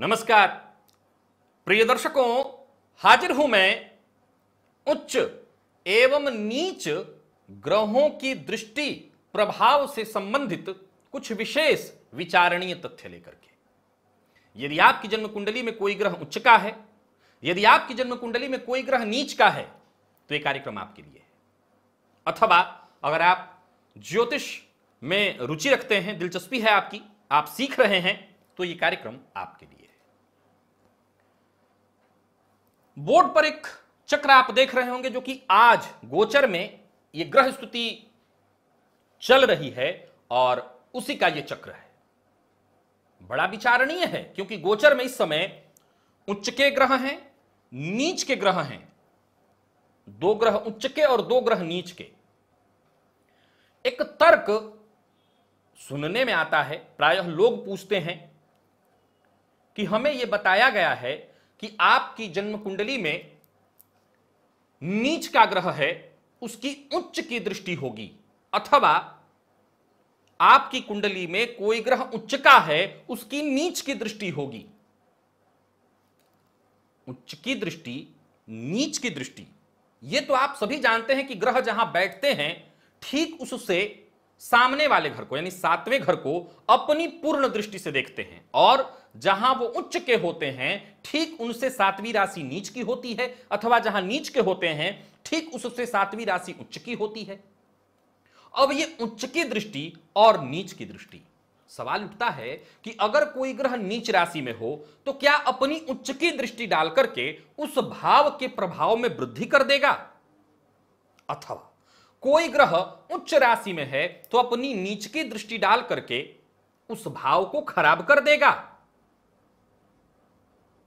नमस्कार प्रिय दर्शकों, हाजिर हूं मैं उच्च एवं नीच ग्रहों की दृष्टि प्रभाव से संबंधित कुछ विशेष विचारणीय तथ्य लेकर के। यदि आपकी जन्म कुंडली में कोई ग्रह उच्च का है, यदि आपकी जन्म कुंडली में कोई ग्रह नीच का है, तो यह कार्यक्रम आपके लिए है। अथवा अगर आप ज्योतिष में रुचि रखते हैं, दिलचस्पी है आपकी, आप सीख रहे हैं, तो यह कार्यक्रम आपके लिए है। बोर्ड पर एक चक्र आप देख रहे होंगे जो कि आज गोचर में यह ग्रह स्थिति चल रही है और उसी का यह चक्र है। बड़ा विचारणीय है क्योंकि गोचर में इस समय उच्च के ग्रह हैं, नीच के ग्रह हैं। दो ग्रह उच्च के और दो ग्रह नीच के। एक तर्क सुनने में आता है, प्रायः लोग पूछते हैं कि हमें यह बताया गया है कि आपकी जन्म कुंडली में नीच का ग्रह है, उसकी उच्च की दृष्टि होगी, अथवा आपकी कुंडली में कोई ग्रह उच्च का है, उसकी नीच की दृष्टि होगी। उच्च की दृष्टि, नीच की दृष्टि, यह तो आप सभी जानते हैं कि ग्रह जहां बैठते हैं ठीक उससे सामने वाले घर को यानी सातवें घर को अपनी पूर्ण दृष्टि से देखते हैं, और जहां वो उच्च के होते हैं ठीक उनसे सातवीं राशि नीच की होती है, अथवा जहां नीच के होते हैं ठीक उससे सातवीं राशि उच्च की होती है। अब ये उच्च की दृष्टि और नीच की दृष्टि, सवाल उठता है कि अगर कोई ग्रह नीच राशि में हो तो क्या अपनी उच्च की दृष्टि डालकर के उस भाव के प्रभाव में वृद्धि कर देगा, अथवा कोई ग्रह उच्च राशि में है तो अपनी नीच की दृष्टि डाल करके उस भाव को खराब कर देगा।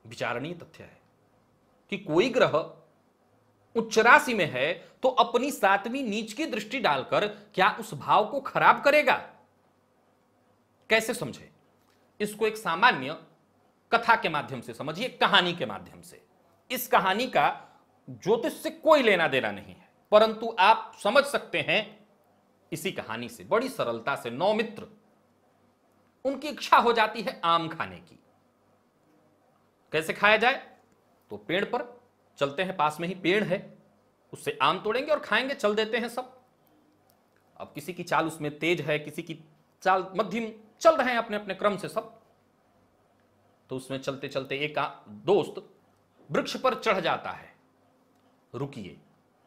विचारणीय तथ्य है कि कोई ग्रह उच्च राशि में है तो अपनी सातवीं नीच की दृष्टि डालकर क्या उस भाव को खराब करेगा। कैसे समझे इसको? एक सामान्य कथा के माध्यम से समझिए, कहानी के माध्यम से। इस कहानी का ज्योतिष से कोई लेना देना नहीं है, परंतु आप समझ सकते हैं इसी कहानी से बड़ी सरलता से। 9 मित्र, उनकी इच्छा हो जाती है आम खाने की। कैसे खाया जाए? तो पेड़ पर चलते हैं, पास में ही पेड़ है, उससे आम तोड़ेंगे और खाएंगे। चल देते हैं सब। अब किसी की चाल उसमें तेज है, किसी की चाल मध्यम, चल रहे हैं अपने अपने क्रम से सब। तो उसमें चलते चलते एक दोस्त वृक्ष पर चढ़ जाता है। रुकिए,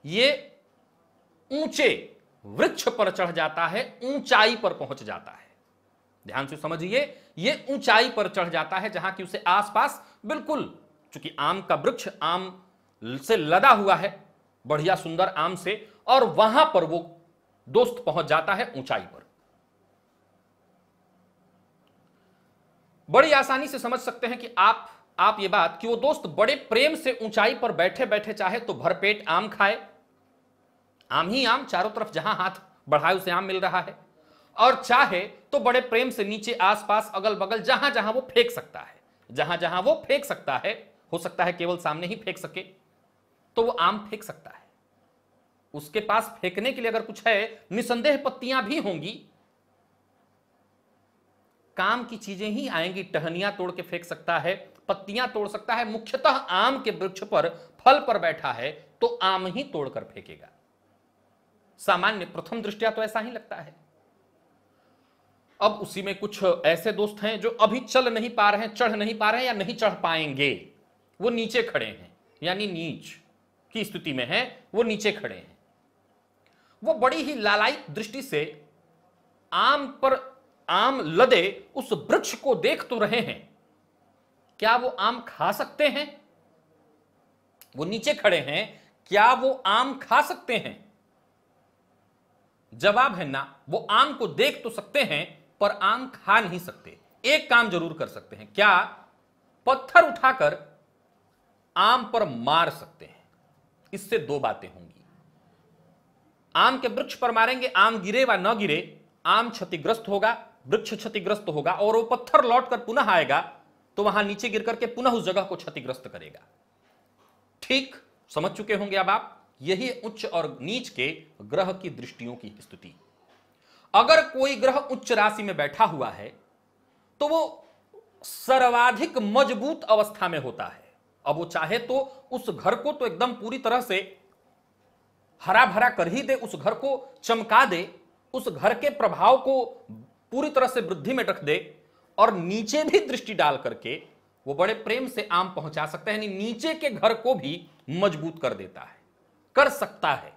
ये ऊंचे वृक्ष पर चढ़ जाता है, ऊंचाई पर पहुंच जाता है। ध्यान से समझिए, ये ऊंचाई पर चढ़ जाता है जहां कि उसे आसपास बिल्कुल, चूंकि आम का वृक्ष आम से लदा हुआ है, बढ़िया सुंदर आम से, और वहां पर वो दोस्त पहुंच जाता है ऊंचाई पर। बड़ी आसानी से समझ सकते हैं कि आप ये बात कि वो दोस्त बड़े प्रेम से ऊंचाई पर बैठे बैठे चाहे तो भरपेट आम खाए, आम ही आम, चारों तरफ जहां हाथ बढ़ाए उसे आम मिल रहा है, और चाहे तो बड़े प्रेम से नीचे आसपास अगल बगल जहां जहां वो फेंक सकता है, जहां जहां वो फेंक सकता है, हो सकता है केवल सामने ही फेंक सके, तो वो आम फेंक सकता है। उसके पास फेंकने के लिए अगर कुछ है, निसंदेह पत्तियां भी होंगी, काम की चीजें ही आएंगी। टहनियां तोड़ के फेंक सकता है, पत्तियां तोड़ सकता है, मुख्यतः आम के वृक्ष पर, फल पर बैठा है तो आम ही तोड़कर फेंकेगा। सामान्य प्रथम दृष्टया तो ऐसा ही लगता है। अब उसी में कुछ ऐसे दोस्त हैं जो अभी चल नहीं पा रहे हैं, चढ़ नहीं पा रहे हैं, या नहीं चढ़ पाएंगे। वो नीचे खड़े हैं, यानी नीच की स्थिति में हैं, वो नीचे खड़े हैं। वो बड़ी ही लालायित दृष्टि से आम पर आम लदे उस वृक्ष को देख तो रहे हैं, क्या वो आम खा सकते हैं? वो नीचे खड़े हैं, क्या वो आम खा सकते हैं? जवाब है ना। वो आम को देख तो सकते हैं पर आम खा नहीं सकते। एक काम जरूर कर सकते हैं, क्या? पत्थर उठाकर आम पर मार सकते हैं। इससे 2 बातें होंगी। आम के वृक्ष पर मारेंगे, आम गिरे व न गिरे, आम क्षतिग्रस्त होगा, वृक्ष क्षतिग्रस्त होगा, और वो पत्थर लौटकर पुनः आएगा तो वहां नीचे गिर करके पुनः उस जगह को क्षतिग्रस्त करेगा। ठीक समझ चुके होंगे अब आप। यही उच्च और नीच के ग्रह की दृष्टियों की स्थिति। अगर कोई ग्रह उच्च राशि में बैठा हुआ है तो वो सर्वाधिक मजबूत अवस्था में होता है। अब वो चाहे तो उस घर को तो एकदम पूरी तरह से हरा भरा कर ही दे, उस घर को चमका दे, उस घर के प्रभाव को पूरी तरह से वृद्धि में रख दे, और नीचे भी दृष्टि डाल करके वो बड़े प्रेम से आम पहुंचा सकता है, यानी नीचे के घर को भी मजबूत कर देता है, कर सकता है।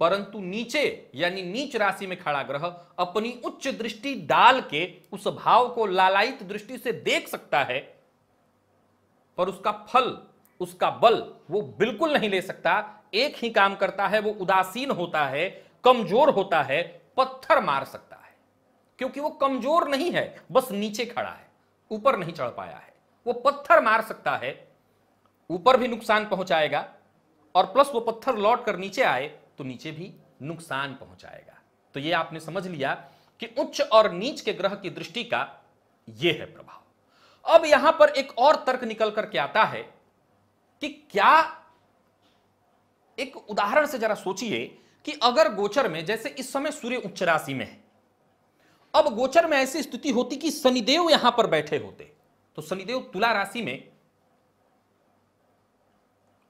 परंतु नीचे यानी नीच राशि में खड़ा ग्रह अपनी उच्च दृष्टि डाल के उस भाव को लालायित दृष्टि से देख सकता है, पर उसका फल, उसका बल वो बिल्कुल नहीं ले सकता। एक ही काम करता है, वो उदासीन होता है, कमजोर होता है, पत्थर मार सकता है, क्योंकि वो कमजोर नहीं है, बस नीचे खड़ा है, ऊपर नहीं चढ़ पाया है। वो पत्थर मार सकता है, ऊपर भी नुकसान पहुंचाएगा, और प्लस वो पत्थर लौट कर नीचे आए तो नीचे भी नुकसान पहुंचाएगा। तो ये आपने समझ लिया कि उच्च और नीच के ग्रह की दृष्टि का यह है प्रभाव। अब यहां पर एक और तर्क निकल करके आता है कि क्या, एक उदाहरण से जरा सोचिए कि अगर गोचर में, जैसे इस समय सूर्य उच्च राशि में है, अब गोचर में ऐसी स्थिति होती कि शनिदेव यहां पर बैठे होते, तो शनिदेव तुला राशि में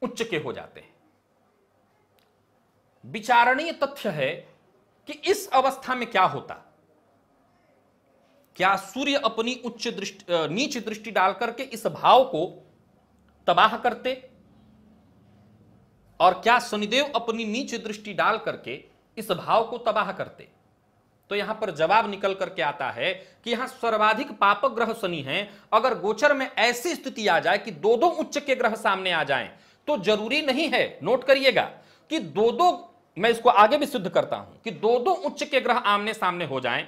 उच्च के हो जाते हैं। विचारणीय तथ्य है कि इस अवस्था में क्या होता, क्या सूर्य अपनी उच्च दृष्टि, नीच दृष्टि डालकर के इस भाव को तबाह करते, और क्या शनिदेव अपनी नीच दृष्टि डाल करके इस भाव को तबाह करते? तो यहां पर जवाब निकल करके आता है कि यहां सर्वाधिक पापक ग्रह शनि हैं। अगर गोचर में ऐसी स्थिति आ जाए कि दो दो उच्च के ग्रह सामने आ जाएं, तो जरूरी नहीं है, नोट करिएगा, कि दो दो, मैं इसको आगे भी सिद्ध करता हूं, कि दो दो उच्च के ग्रह आमने सामने हो जाएं,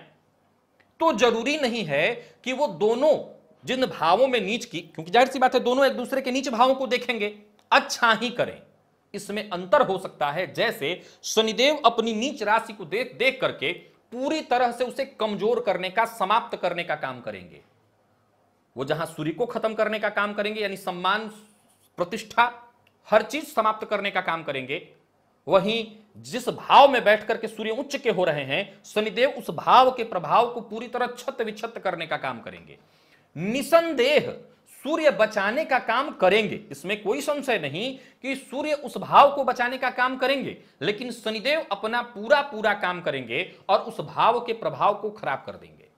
तो जरूरी नहीं है कि वो दोनों जिन भावों में नीच की, क्योंकि जाहिर सी बात है दोनों एक दूसरे के नीच भावों को देखेंगे, अच्छा ही करें। इसमें अंतर हो सकता है, जैसे शनिदेव अपनी नीच राशि को देख देख करके पूरी तरह से उसे कमजोर करने का, समाप्त करने का काम करेंगे। वो जहां सूर्य को खत्म करने का काम करेंगे, यानी सम्मान, प्रतिष्ठा, हर चीज समाप्त करने का काम करेंगे, वहीं जिस भाव में बैठ करके सूर्य उच्च के हो रहे हैं, शनिदेव उस भाव के प्रभाव को पूरी तरह छत विछत करने का काम करेंगे। निसंदेह सूर्य बचाने का काम करेंगे, इसमें कोई संशय नहीं कि सूर्य उस भाव को बचाने का काम करेंगे, लेकिन शनिदेव अपना पूरा पूरा काम करेंगे और उस भाव के प्रभाव को खराब कर देंगे।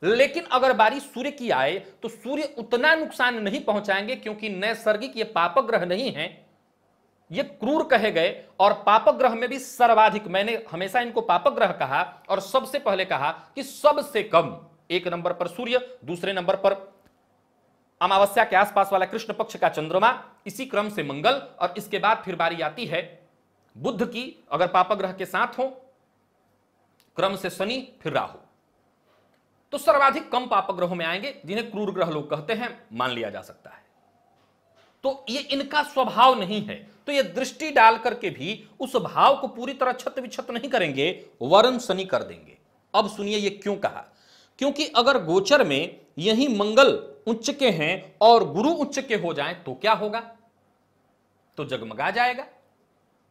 लेकिन अगर बारी सूर्य की आए तो सूर्य उतना नुकसान नहीं पहुंचाएंगे, क्योंकि नैसर्गिक ये पापक ग्रह नहीं है, ये क्रूर कहे गए, और पापक ग्रह में भी सर्वाधिक, मैंने हमेशा इनको पापक ग्रह कहा, और सबसे पहले कहा कि सबसे कम, एक नंबर पर सूर्य, दूसरे नंबर पर अमावस्या के आसपास वाला कृष्ण पक्ष का चंद्रमा, इसी क्रम से मंगल, और इसके बाद फिर बारी आती है बुध की, अगर पापक ग्रह के साथ हो, क्रम से शनि, फिर राहु। तो सर्वाधिक कम पापक ग्रहों में आएंगे, जिन्हें क्रूर ग्रह लोग कहते हैं, मान लिया जा सकता है। तो ये इनका स्वभाव नहीं है, तो ये दृष्टि डाल करके भी उस भाव को पूरी तरह छत विछत नहीं करेंगे, वरन शनि कर देंगे। अब सुनिए ये क्यों कहा, क्योंकि अगर गोचर में यही मंगल उच्च के हैं और गुरु उच्च के हो जाएं तो क्या होगा, तो जगमगा जाएगा।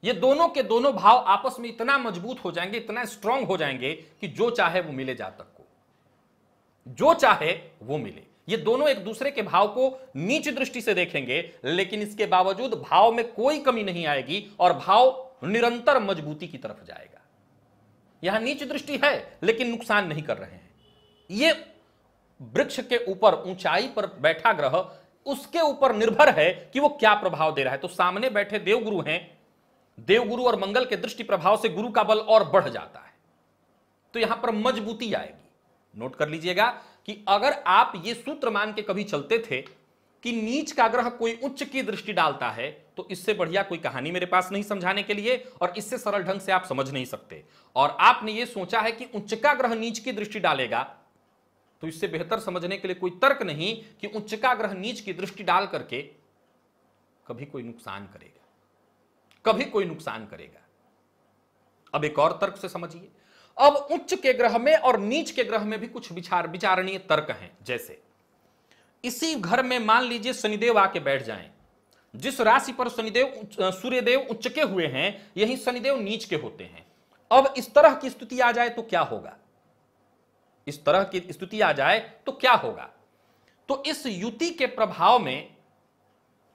ये दोनों के दोनों भाव आपस में इतना मजबूत हो जाएंगे, इतना स्ट्रांग हो जाएंगे कि जो चाहे वो मिले, जातक को जो चाहे वो मिले। ये दोनों एक दूसरे के भाव को नीच दृष्टि से देखेंगे, लेकिन इसके बावजूद भाव में कोई कमी नहीं आएगी और भाव निरंतर मजबूती की तरफ जाएगा। यहां नीच दृष्टि है लेकिन नुकसान नहीं कर रहे हैं। ये वृक्ष के ऊपर, ऊंचाई पर बैठा ग्रह, उसके ऊपर निर्भर है कि वो क्या प्रभाव दे रहा है। तो सामने बैठे देवगुरु हैं, देवगुरु और मंगल के दृष्टि प्रभाव से गुरु का बल और बढ़ जाता है, तो यहां पर मजबूती आएगी। नोट कर लीजिएगा कि अगर आप ये सूत्र मान के कभी चलते थे कि नीच का ग्रह कोई उच्च की दृष्टि डालता है, तो इससे बढ़िया कोई कहानी मेरे पास नहीं समझाने के लिए, और इससे सरल ढंग से आप समझ नहीं सकते। और आपने ये सोचा है कि उच्च का ग्रह नीच की दृष्टि डालेगा, तो इससे बेहतर समझने के लिए कोई तर्क नहीं कि उच्च का ग्रह नीच की दृष्टि डाल करके कभी कोई नुकसान करेगा, कभी कोई नुकसान करेगा। अब एक और तर्क से समझिए। अब उच्च के ग्रह में और नीच के ग्रह में भी कुछ विचारणीय तर्क हैं। जैसे इसी घर में मान लीजिए शनिदेव आके बैठ जाएं, जिस राशि पर शनिदेव, सूर्यदेव उच्च के हुए हैं, यही शनिदेव नीच के होते हैं। अब इस तरह की स्थिति आ जाए तो क्या होगा, इस तरह की स्थिति आ जाए तो क्या होगा, तो इस युति के प्रभाव में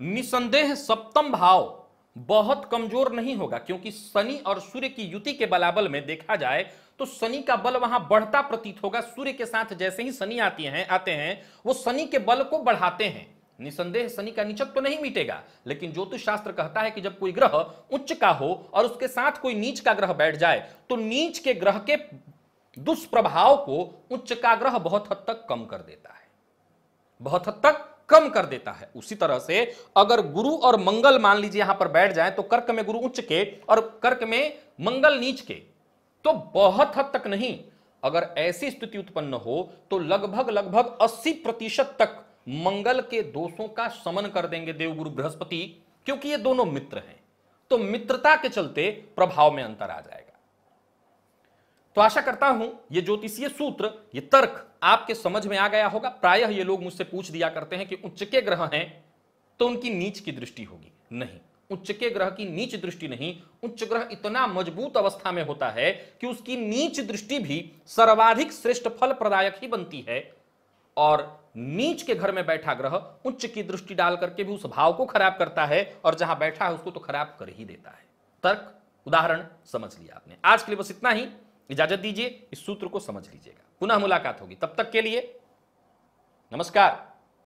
निसंदेह सप्तम भाव बहुत कमजोर नहीं होगा, क्योंकि शनि और सूर्य की युति के बलाबल में देखा जाए तो शनि का बल वहां बढ़ता प्रतीत होगा। सूर्य के साथ जैसे ही शनि आते हैं वो शनि के बल को बढ़ाते हैं। निसंदेह शनि का नीचत्व तो नहीं मिटेगा, लेकिन ज्योतिष शास्त्र कहता है कि जब कोई ग्रह उच्च का हो और उसके साथ कोई नीच का ग्रह बैठ जाए तो नीच के ग्रह के दुष्प्रभाव को उच्च का ग्रह बहुत हद तक कम कर देता है, बहुत हद तक कम कर देता है। उसी तरह से अगर गुरु और मंगल मान लीजिए यहां पर बैठ जाए तो कर्क में गुरु उच्च के और कर्क में मंगल नीच के, तो बहुत हद तक नहीं, अगर ऐसी स्थिति उत्पन्न हो तो लगभग 80% तक मंगल के दोषों का शमन कर देंगे देवगुरु बृहस्पति, क्योंकि ये दोनों मित्र हैं। तो मित्रता के चलते प्रभाव में अंतर आ जाएगा। तो आशा करता हूं ये ज्योतिषीय सूत्र, ये तर्क आपके समझ में आ गया होगा। प्रायः ये लोग मुझसे पूछ दिया करते हैं कि उच्च के ग्रह हैं तो उनकी नीच की दृष्टि होगी। नहीं, उच्च के ग्रह की नीच दृष्टि नहीं, उच्च ग्रह इतना मजबूत अवस्था में होता है कि उसकी नीच दृष्टि भी सर्वाधिक श्रेष्ठ फल प्रदायक ही बनती है। और नीच के घर में बैठा ग्रह उच्च की दृष्टि डाल करके भी उस भाव को खराब करता है, और जहां बैठा है उसको तो खराब कर ही देता है। तर्क, उदाहरण समझ लिया आपने। आज के लिए बस इतना ही, इजाजत दीजिए, इस सूत्र को समझ लीजिएगा। पुनः मुलाकात होगी, तब तक के लिए नमस्कार।